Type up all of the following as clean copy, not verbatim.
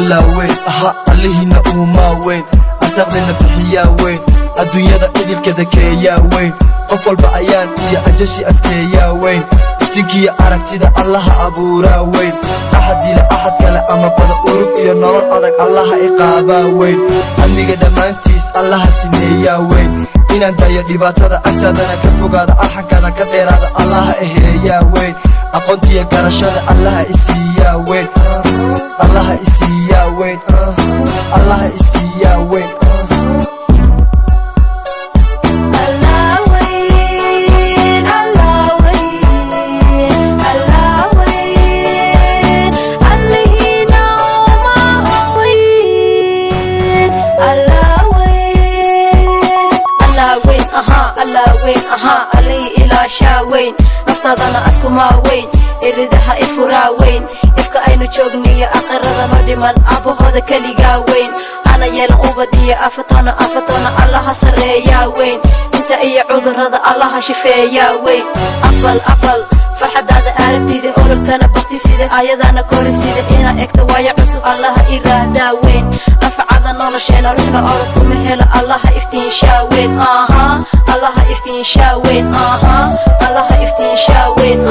الله وين اللي هنا وما وين أسقنا بحيا وين الدنيا ذا إذل كذا كيا وين قفل بعيان يا أجشي أستيا وين افتنكي يا أركتي ذا الله أبورا وين أحد إلى أحد كلا أما بدا أورك يا نور أدك الله إقابا وين أمي قد مانتيس الله سنيا وين إن أنت يا دباتة أكتادنا كفوق هذا أحك هذا كثير هذا الله إهيا وين أقنتي يا كرشاد الله إسيا وين الله إسيا وين الله إسيا وين علي إلى شاوين نفتضنا أسكما وين إردها إفرا وين إفكا أينو جوغني أقررنا دمان أبو هذا كليغا وين أنا يلا أوبدي أفتونا الله سريا وين انت إيا عذر هذا الله شفيا وين أقبل فرحد هذا أربتي دي أولو كان بطي سيدي آيادانا كوري سيدي إنا إكتوايا عسو الله إرادا وين أفعادا نولشينا روحنا أولو مهلا الله إفتين شاوين الله إفتين شاوين الله إفتين شاوين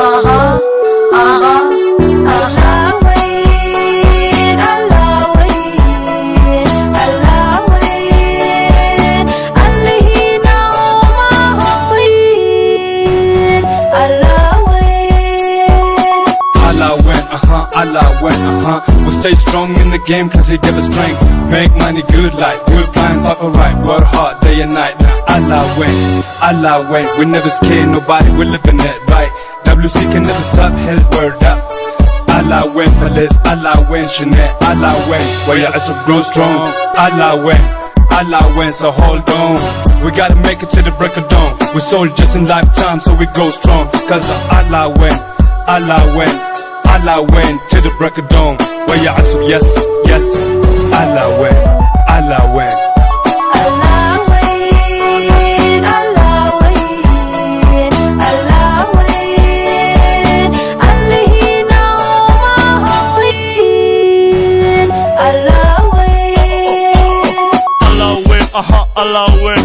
Allah went, we'll stay strong in the game cause he give us strength. Make money, good life, good plan, fuck alright, work hard day and night. Allah went, we never scare nobody, we living it right. WC can never stop, his word up. Allah went for this, Allah went, Chanel, Allah went, where your ass will grow strong. Allah went, so hold on. We gotta make it to the break of dawn. We're soldiers in lifetime, so we go strong. Cause Allah went to the break of dawn. Where your ass, yes, Allah went. Allah win,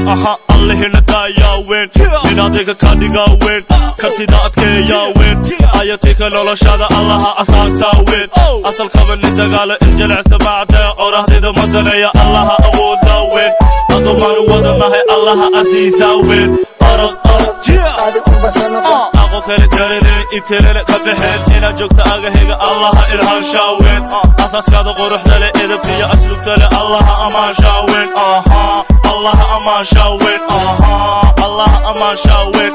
Allah hina daya win. Ninadega kadiga win, kartida adkeya win. Ayatika noloshada Allah asasa win. Asal kaban lidagala injalac samacda orahdida madanaya Allah awooda win. Adomanu wadanahay Allah aziza win. Aqo kale karene ibtelele kabexeen ina joogta agahega Allah ilhan shaawin. Asaskada quruxda le edabkiya aslubta le Allah amaan shaawin. Allah amaan shaawin. Allah amaan shaawin.